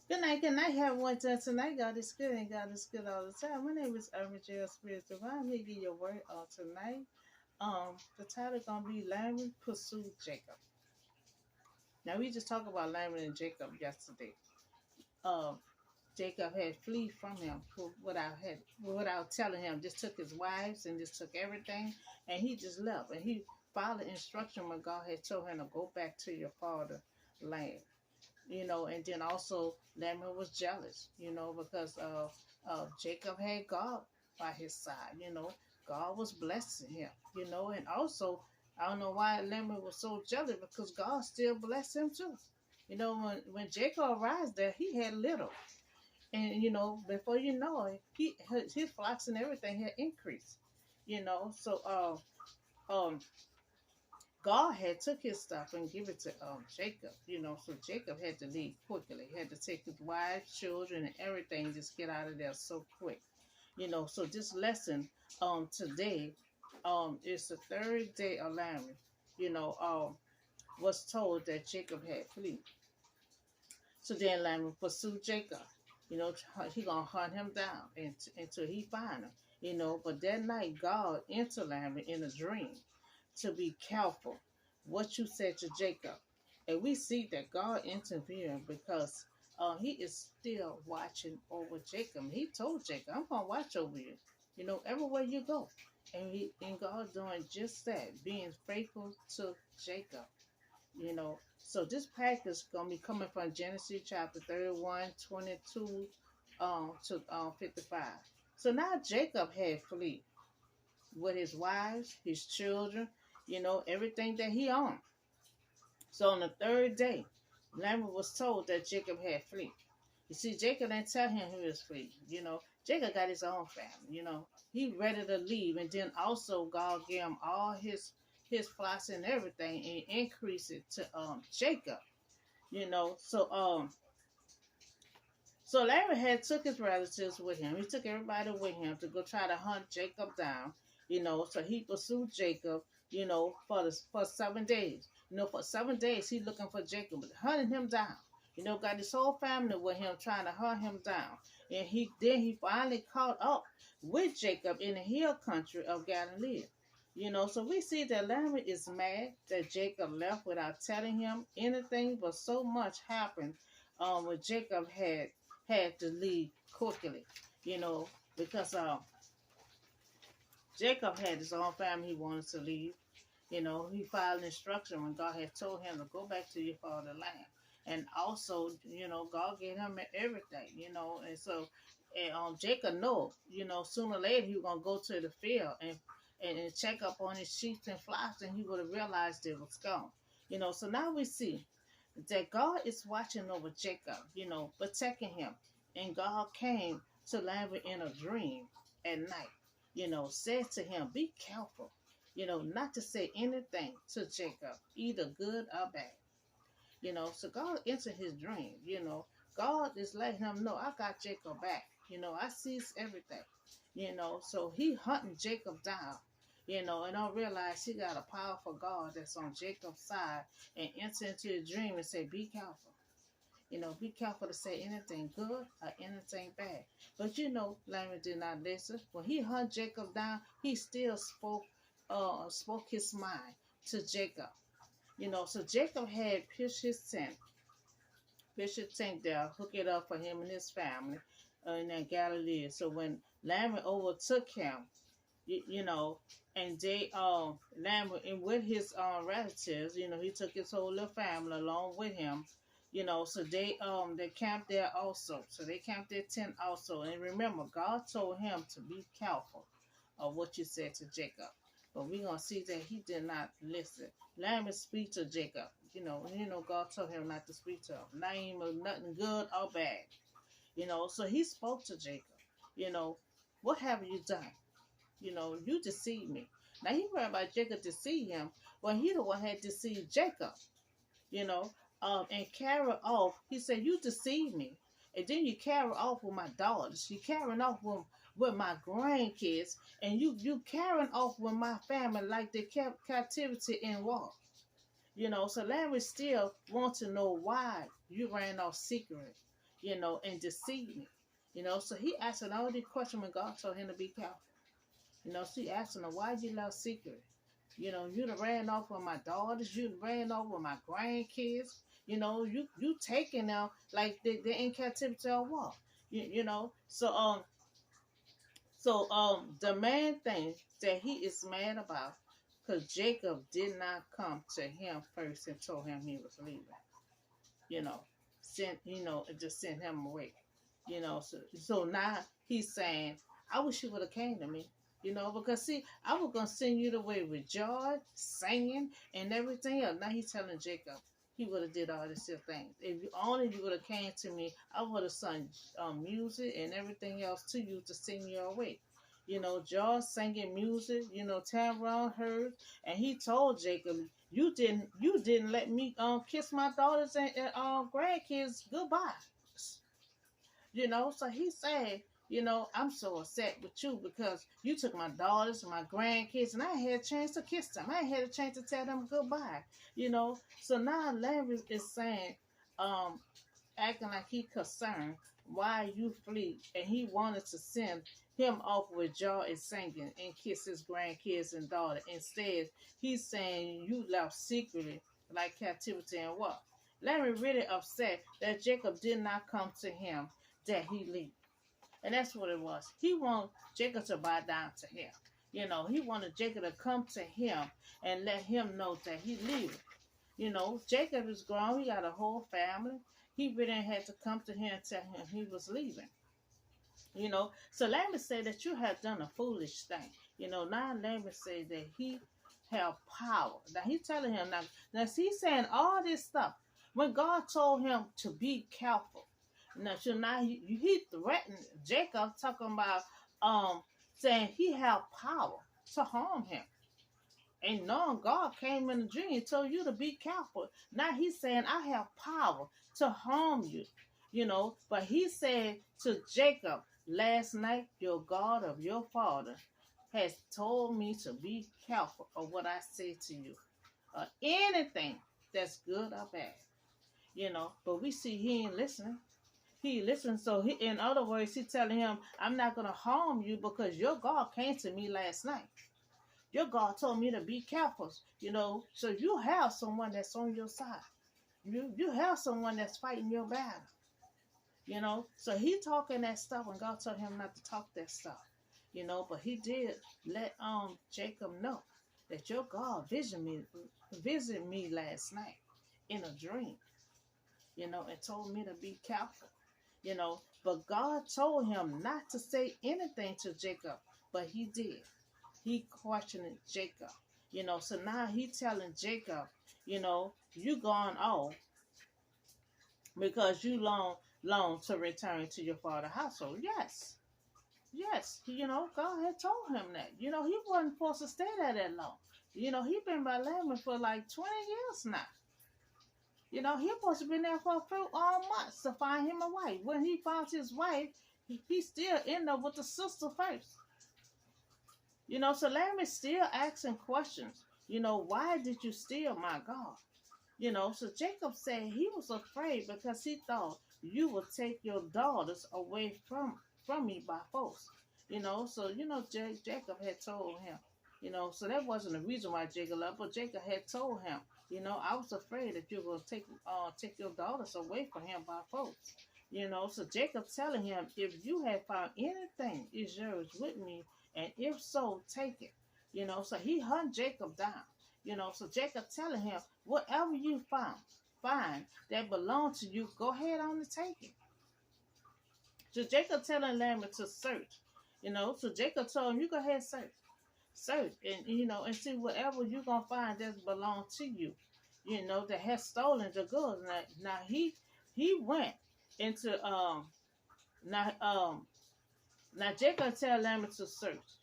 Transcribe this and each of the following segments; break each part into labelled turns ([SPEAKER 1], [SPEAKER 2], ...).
[SPEAKER 1] Good night, good night. Have one time tonight. God is good and God is good all the time. My name is Irma J. Spirit Divine. I'm here to give your word on tonight. The title gonna be Laban pursued Jacob. Now we just talked about Laban and Jacob yesterday. Um, Jacob had flee from him without telling him. Just took his wives and just took everything, and he just left. And he followed instruction when God had told him to go back to your father land. And then also Laban was jealous, because Jacob had God by his side, God was blessing him, and also I don't know why Laban was so jealous because God still blessed him too. When Jacob arrived there, he had little, and before you know it, his flocks and everything had increased, so God had took his stuff and give it to Jacob, so Jacob had to leave quickly. He had to take his wife, children, and everything, just get out of there so quick. So this lesson today is the third day of Laban, was told that Jacob had flee. So then Laban pursued Jacob. He gonna hunt him down until he find him. But that night God entered Laban in a dream to be careful what you said to Jacob. And we see that God intervened because he is still watching over Jacob. He told Jacob, I'm going to watch over you, everywhere you go. And God doing just that, being faithful to Jacob, So this package is going to be coming from Genesis chapter 31, 22 to 55. So now Jacob had flee with his wives, his children, everything that he owned. So on the third day, Laban was told that Jacob had flee. You see, Jacob didn't tell him he was flee. Jacob got his own family. He ready to leave, and then also God gave him all his flocks and everything, and increased it to Jacob. So Larry had took his relatives with him. He took everybody with him to go try to hunt Jacob down. So he pursued Jacob. For 7 days. For 7 days he looking for Jacob, hunting him down. Got his whole family with him trying to hunt him down. And he finally caught up with Jacob in the hill country of Galilee. So we see that Laban is mad that Jacob left without telling him anything, but so much happened when Jacob had to leave quickly, because Jacob had his own family he wanted to leave. He filed instruction when God had told him to go back to your fatherland. And also, God gave him everything, and so Jacob know, sooner or later he was gonna go to the field and check up on his sheep and flocks, and he would have realized it was gone. So now we see that God is watching over Jacob, protecting him. And God came to Laban in a dream at night, said to him, be careful, not to say anything to Jacob, either good or bad. So God entered his dream, God is letting him know, I got Jacob back. I sees everything, so he hunting Jacob down, and don't realize he got a powerful God that's on Jacob's side, and enter into his dream and say, be careful. Be careful to say anything good or anything bad. But Laban did not listen. When he hunt Jacob down, he still spoke his mind to Jacob. So Jacob had pitched his tent there, hook it up for him and his family in that Galilee. So when Laban overtook him, you know, and they Laban and with his relatives, he took his whole little family along with him, so they camped there also. So they camped their tent also. And remember, God told him to be careful of what you said to Jacob. But we're gonna see that he did not listen. Laban speak to Jacob. God told him not to speak to him. Not even nothing good or bad. So he spoke to Jacob. What have you done? You deceived me. Now he worried about Jacob deceive him, but he the one had deceived Jacob, you know, and carry off. He said, you deceived me. And then you carry off with my daughters. You carrying off with my grandkids. And you carrying off with my family like they kept captivity in war. So Larry still wants to know why you ran off secret. and deceive me. So he asking all these questions when God told him to be careful. So he asking him, why you love secret? You done ran off with my daughters, you done ran off with my grandkids. You taking them like they're in captivity or what? The main thing that he is mad about, because Jacob did not come to him first and told him he was leaving. You know, just sent him away. So now he's saying, I wish you would have came to me. Because see, I was gonna send you away with joy, singing, and everything else. Now he's telling Jacob he would have did all these things. If you would have came to me, I would have sung music and everything else to you to sing you away. Joy, singing, music. Tamron heard, and he told Jacob, you didn't let me kiss my daughters and grandkids goodbye. So he said, I'm so upset with you because you took my daughters and my grandkids, and I had a chance to kiss them. I had a chance to tell them goodbye. So now Larry is saying, acting like he concerned why you flee, and he wanted to send him off with joy and singing and kiss his grandkids and daughter. Instead, he's saying you left secretly like captivity and what? Larry really upset that Jacob did not come to him, that he leave. And that's what it was. He wanted Jacob to bow down to him. He wanted Jacob to come to him and let him know that he leaving. Jacob is grown. He got a whole family. He really had to come to him and tell him he was leaving. So let me say that you have done a foolish thing. Now let me say that he have power. Now he's telling him now he's saying all this stuff when God told him to be careful. Now he threatened Jacob, talking about saying he have power to harm him. And knowing God came in a dream and told you to be careful. Now he's saying, I have power to harm you. But he said to Jacob, last night your God of your father has told me to be careful of what I say to you. Anything that's good or bad. But we see he ain't listening. He listened. So in other words, he's telling him, I'm not going to harm you because your God came to me last night. Your God told me to be careful, so you have someone that's on your side. You have someone that's fighting your battle, So he talking that stuff when God told him not to talk that stuff, but he did let Jacob know that your God visited me last night in a dream, and told me to be careful, but God told him not to say anything to Jacob, but he did. He questioned Jacob, so now he telling Jacob, you gone off because you long to return to your father's household. Yes, God had told him that. He wasn't supposed to stay there that long. He been by Laban for like 20 years now. He supposed to been there for a few months to find him a wife. When he found his wife, he still ended up with the sister first. So Laban's still asking questions. Why did you steal my God? So Jacob said he was afraid because he thought you would take your daughters away from me by force. So Jacob had told him. So that wasn't the reason why Jacob left, but Jacob had told him, I was afraid that you were going to take your daughters away from him by force. So Jacob telling him, if you have found anything is yours with me, and if so, take it. So he hunt Jacob down. So Jacob telling him, whatever you find that belongs to you, go ahead on and take it. So Jacob telling Laban to search. So Jacob told him, you go ahead and search, and see whatever you're gonna find that belongs to you. That has stolen the goods. Now he went into now Jacob tell Laban to search,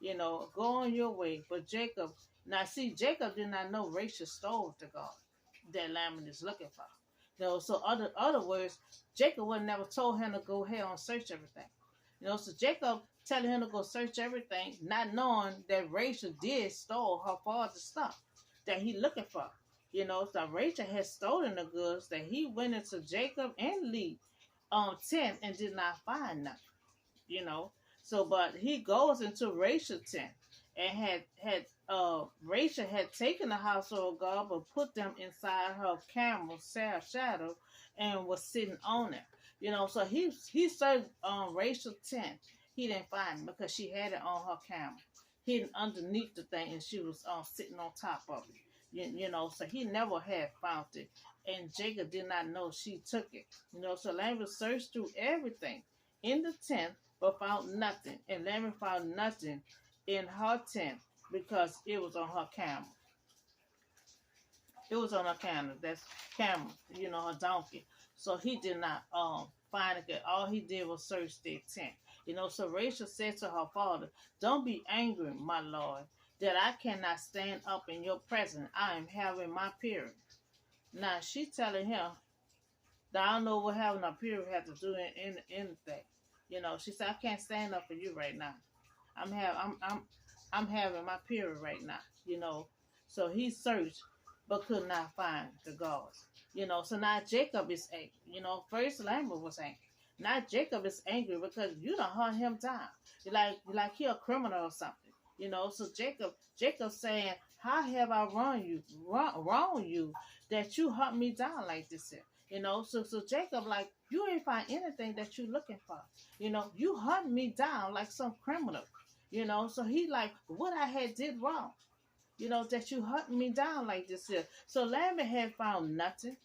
[SPEAKER 1] go on your way. But Jacob did not know Rachel stole the God that Laban is looking for. So other words, Jacob would never told him to go ahead and search everything. So Jacob telling him to go search everything, not knowing that Rachel did stole her father's stuff that he looking for. So Rachel had stolen the goods that he went into Jacob and Leah tent and did not find nothing, you know. So, but he goes into Rachel's tent and Rachel had taken the household God, but put them inside her camel's shadow and was sitting on it. You know, so he searched Rachel's tent. He didn't find it because she had it on her camel, hidden underneath the thing, and she was sitting on top of it. You know, so he never had found it, and Jacob did not know she took it. You know, so Laban searched through everything in the tent, but found nothing, and Laban found nothing in her tent because it was on her camel. It was on her camel. That's camel, you know, her donkey. So he did not find it. All he did was search their tent. You know, so Rachel said to her father, "Don't be angry, my lord, that I cannot stand up in your presence. I am having my period." Now she telling him that I don't know what having a period has to do in anything. You know, she said, "I can't stand up for you right now. I'm having my period right now." You know, so he searched but could not find the gods. You know, so now Jacob is angry. You know, first Laban was angry. Now Jacob is angry because you done hunt him down. Like he a criminal or something. You know, so Jacob saying, "How have I wronged you that you hunt me down like this here?" You know, so Jacob like, "You ain't find anything that you looking for. You know, you hunt me down like some criminal." You know, so he like, "What I had did wrong, you know, that you hunting me down like this here." So Laban had found nothing.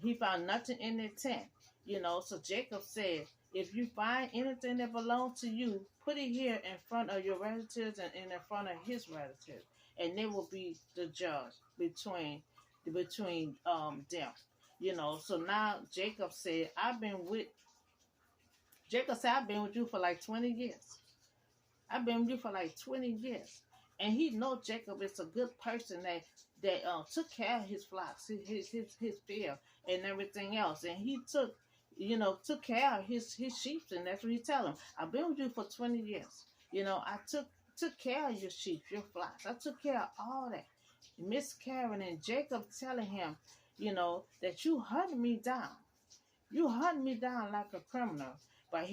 [SPEAKER 1] He found nothing in the tent. You know, so Jacob said, "If you find anything that belongs to you, put it here in front of your relatives and in front of his relatives, and they will be the judge between them." You know, so now Jacob said, "I've been with you for like 20 years. I've been with you for like 20 years." And he know Jacob is a good person that took care of his flocks, his field and everything else. And he took care of his sheep, and that's what he tell him. "I've been with you for 20 years. You know, I took care of your sheep, your flocks. I took care of all that." Miss Karen and Jacob telling him, you know, that you hunt me down. You hunt me down like a criminal. But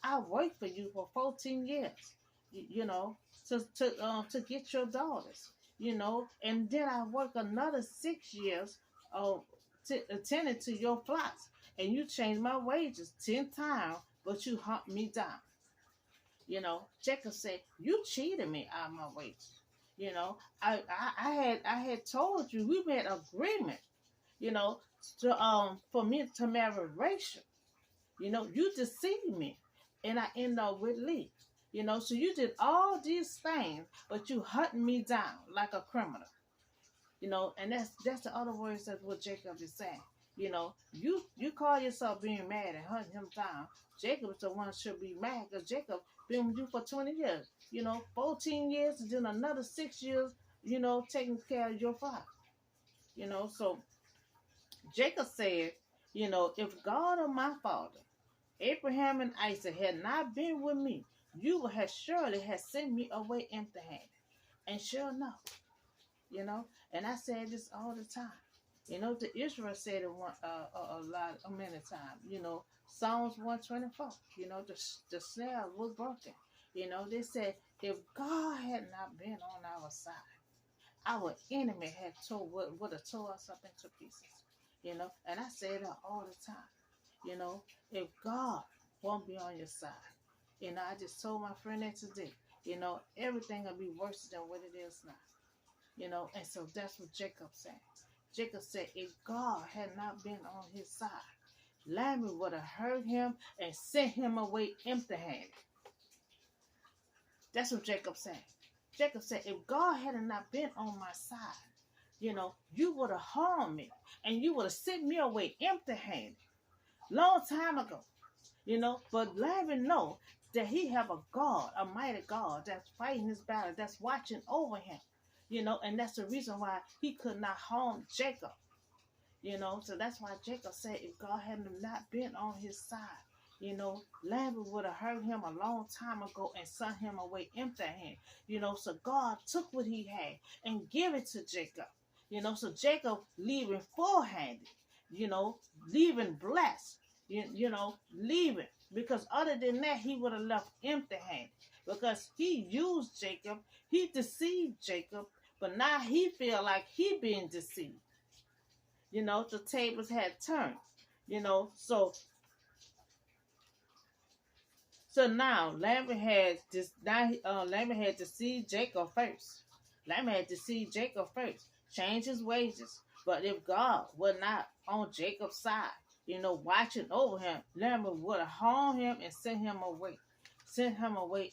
[SPEAKER 1] I worked for you for 14 years, you know, to get your daughters, you know, and then I work another 6 years attending to your flocks, and you changed my wages 10 times, but you hunt me down. You know, Jacob said, "You cheated me out of my wages. You know, I had told you, we made agreement, you know, to for me to marry Rachel. You know, you deceived me, and I end up with Lee. You know, so you did all these things, but you hunting me down like a criminal." You know, and that's the other words that what Jacob is saying. You know, you call yourself being mad and hunting him down. Jacob is the one should be mad because Jacob been with you for 20 years. You know, 14 years and then another 6 years. You know, taking care of your father. You know, so Jacob said, you know, "If God or my father Abraham and Isaac had not been with me, you would have surely have sent me away empty-handed." And sure enough, you know, and I said this all the time. You know, the Israel said it many times. You know, Psalms 124. You know, the snare was broken. You know, they said, if God had not been on our side, our enemy would have tore us up into pieces. You know, and I say that all the time. You know, if God won't be on your side, you know, I just told my friend that today, you know, everything will be worse than what it is now. You know, and so that's what Jacob said. Jacob said, if God had not been on his side, Laban would have hurt him and sent him away empty-handed. That's what Jacob said. Jacob said, if God had not been on my side, you know, you would have harmed me and you would have sent me away empty-handed. Long time ago, you know, but Laban know that he have a God, a mighty God that's fighting his battle, that's watching over him, you know, and that's the reason why he could not harm Jacob, you know. So that's why Jacob said, if God had not been on his side, you know, Laban would have hurt him a long time ago and sent him away empty-handed, you know. So God took what he had and gave it to Jacob, you know. So Jacob leaving full-handed, you know, leaving blessed. leaving. Because other than that, he would have left empty handed. Because he used Jacob, he deceived Jacob, but now he feel like he being deceived. The tables had turned. So now Laban had this. Laban had to see Jacob first. Laban had to see Jacob first, change his wages. But if God were not on Jacob's side, watching over him, Laban would have harmed him and sent him away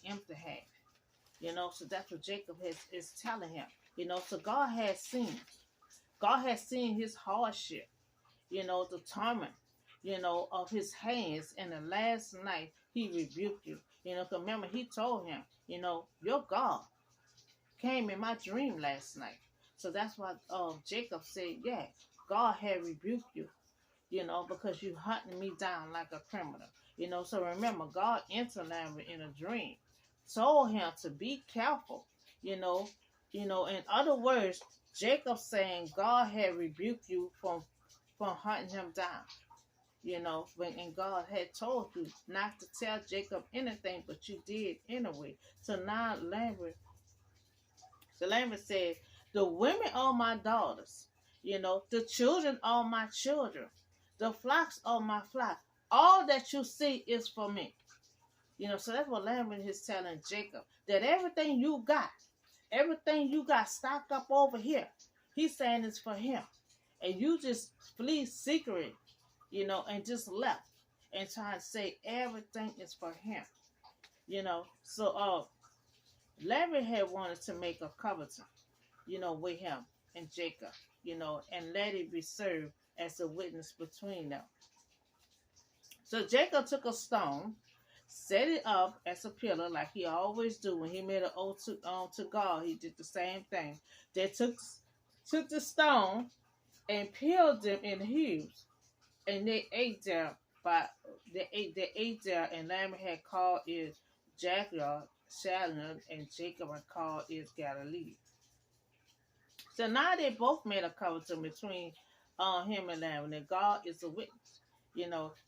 [SPEAKER 1] empty-handed. So that's what Jacob is telling him. So God has seen his hardship, the torment, of his hands. And the last night he rebuked you. 'Cause remember he told him, your God came in my dream last night. So that's why Jacob said, yeah, God had rebuked you, because you hunting me down like a criminal. So remember, God entered Laban in a dream, told him to be careful, in other words, Jacob saying God had rebuked you from hunting him down. And God had told you not to tell Jacob anything, but you did anyway. So now Laban said, the women are my daughters, the children are my children, the flocks are my flock. All that you see is for me. So that's what Laban is telling Jacob, that everything you got stocked up over here, he's saying it's for him. And you just flee secret, and just left and trying to say everything is for him. So Laban had wanted to make a covenant, with him and Jacob, and let it be served as a witness between them. So Jacob took a stone, set it up as a pillar like he always do. When he made an oath to God, he did the same thing. They took the stone and peeled them in hues, and they ate there. They ate there, and Laban had called it Jacob, Shalom, and Jacob had called it Galilee. So now they both made a covenant between him and Laban, and God is a witness.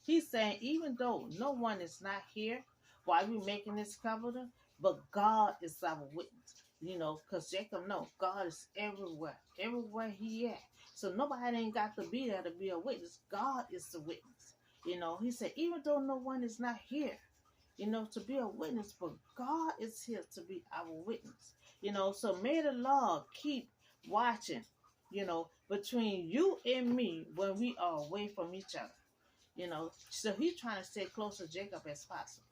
[SPEAKER 1] He's saying, even though no one is not here while we making this covenant, but God is our witness. Because Jacob knows God is everywhere he at. So nobody ain't got to be there to be a witness. God is the witness. He said, even though no one is not here, to be a witness, but God is here to be our witness. So may the Lord keep watching, between you and me when we are away from each other. So he's trying to stay close to Jacob as possible.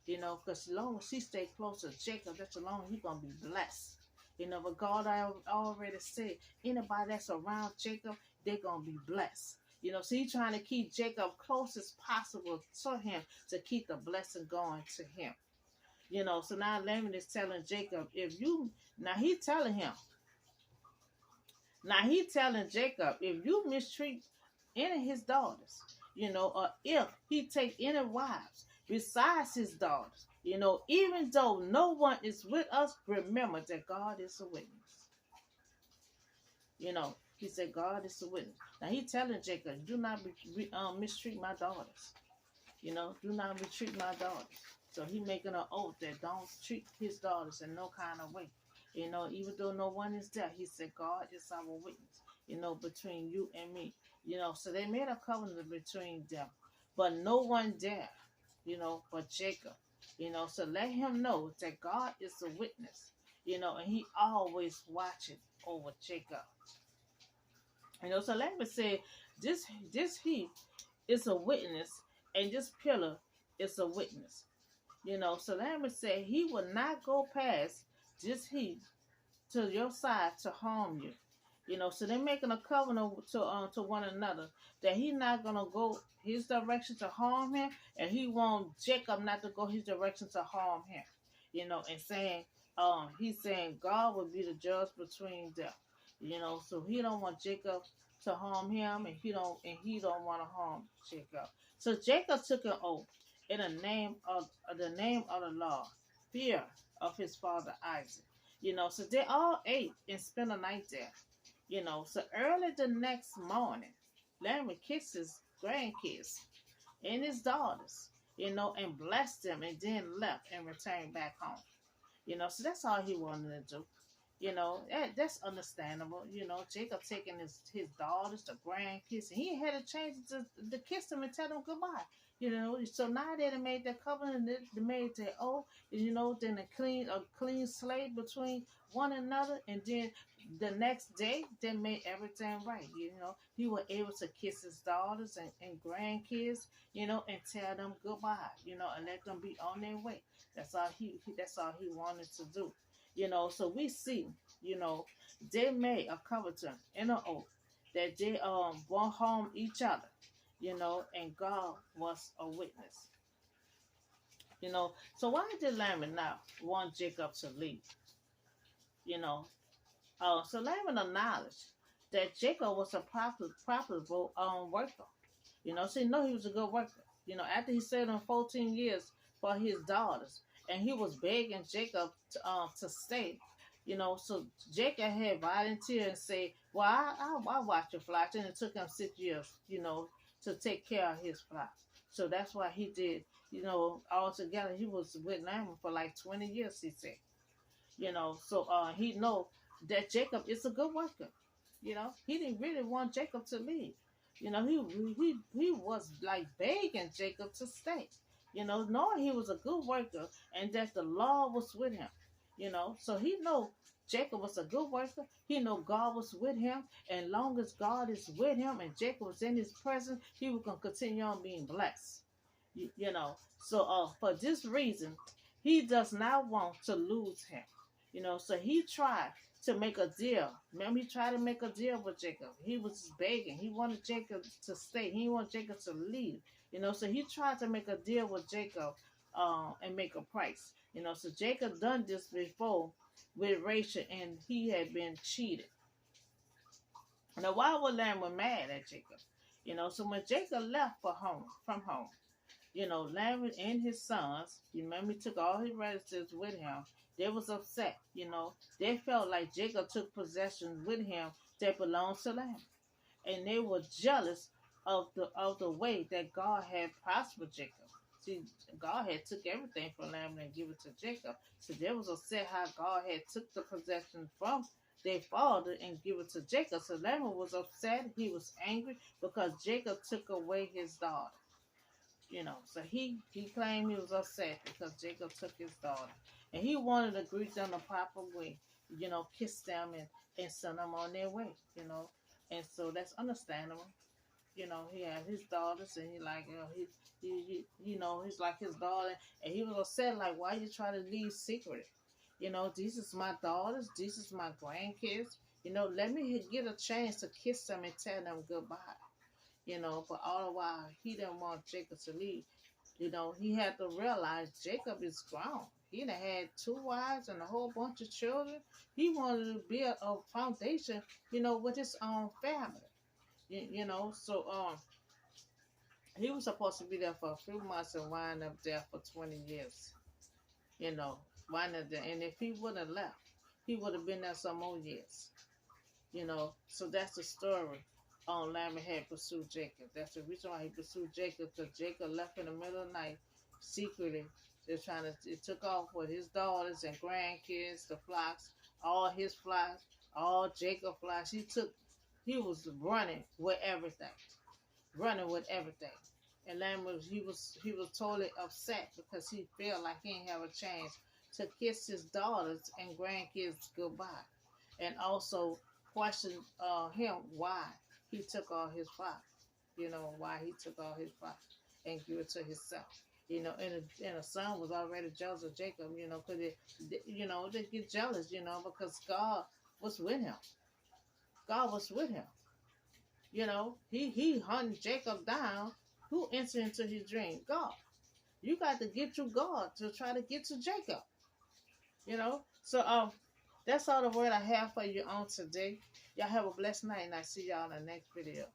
[SPEAKER 1] Because as long as he stay close to Jacob, that's as long as he's going to be blessed. But God already said, anybody that's around Jacob, they're going to be blessed. So he's trying to keep Jacob close as possible to him to keep the blessing going to him. So now Laban is telling Jacob, he's telling Jacob, if you mistreat any of his daughters, or if he take any wives besides his daughters, even though no one is with us, remember that God is a witness. He said God is a witness. Now he telling Jacob, do not mistreat my daughters. Do not mistreat my daughters. So he making an oath that don't treat his daughters in no kind of way. Even though no one is there, he said God is our witness, between you and me. So they made a covenant between them. But no one there, but Jacob. So let him know that God is a witness, and he always watching over Jacob. So Laban said, this heap is a witness, and this pillar is a witness. So Laban said he will not go past this heap to your side to harm you. So they're making a covenant to one another that he's not gonna go his direction to harm him, and he want Jacob not to go his direction to harm him. And saying, he's saying God will be the judge between them. So he don't want Jacob to harm him, and he don't want to harm Jacob. So Jacob took an oath in the name of the Lord, fear of his father Isaac. So they all ate and spent the night there. So early the next morning, Laban kissed his grandkids, and his daughters, and blessed them, and then left and returned back home. So that's all he wanted to do. That's understandable. Jacob taking his daughters, the grandkids, and he had a chance to kiss them and tell them goodbye. So now they done made that covenant, they made that oath, then a clean slate between one another, and then the next day they made everything right. He was able to kiss his daughters and grandkids, and tell them goodbye, and let them be on their way. That's all he wanted to do. So we see, you know, they made a covenant and an oath that they won't harm each other, and God was a witness. So why did Laban now want Jacob to leave? You know, so Laban acknowledged that Jacob was a profitable worker. So he know he was a good worker. After he served him 14 years for his daughters, and he was begging Jacob to stay. So Jacob had volunteered and say, "Well, I watch your flocks," and it took him 6 years, to take care of his flocks. So that's why he did. Altogether he was with Laban for like 20 years. He said. So he know that Jacob is a good worker. He didn't really want Jacob to leave. He was like begging Jacob to stay. Knowing he was a good worker and that the law was with him. So he know Jacob was a good worker. He know God was with him, and long as God is with him and Jacob was in his presence, he was gonna continue on being blessed. So for this reason, he does not want to lose him. So he tried to make a deal. Remember, he tried to make a deal with Jacob. He was begging. He wanted Jacob to stay. He wanted Jacob to leave. So he tried to make a deal with Jacob, and make a price. So Jacob done this before with Rachel, and he had been cheated. Now, why was Laban mad at Jacob? So when Jacob left from home, Laban and his sons, remember he took all his relatives with him. They was upset. They felt like Jacob took possession with him that belonged to Laban, and they were jealous of the way that God had prospered Jacob. See, God had took everything from Laban and give it to Jacob. So they was upset how God had took the possession from their father and give it to Jacob. So Laban was upset. He was angry because Jacob took away his daughter. So he claimed he was upset because Jacob took his daughter. And he wanted to greet them the proper way, kiss them and send them on their way, And so that's understandable. He had his daughters, and he like, he's like his daughter, and he was upset, like, why you try to leave secret? These is my daughters, these is my grandkids. Let me get a chance to kiss them and tell them goodbye. But all the while, he didn't want Jacob to leave. He had to realize Jacob is grown. He done had 2 wives and a whole bunch of children. He wanted to build a foundation, with his own family. So he was supposed to be there for a few months and wind up there for 20 years. Wind up there. And if he wouldn't have left, he would have been there some more years. So that's the story. Laban had pursued Jacob. That's the reason why he pursued Jacob, because Jacob left in the middle of the night secretly. It took off with his daughters and grandkids, the flocks, all his flocks, all Jacob flocks. He was running with everything. And Laban he was totally upset because he felt like he didn't have a chance to kiss his daughters and grandkids goodbye. And also questioned him why he took all his flocks. Why he took all his flocks and give it to himself. And the son was already jealous of Jacob, because they get jealous, because God was with him. God was with him. He hunted Jacob down. Who entered into his dream? God. You got to get to God to try to get to Jacob. So that's all the word I have for you on today. Y'all have a blessed night, and I see y'all in the next video.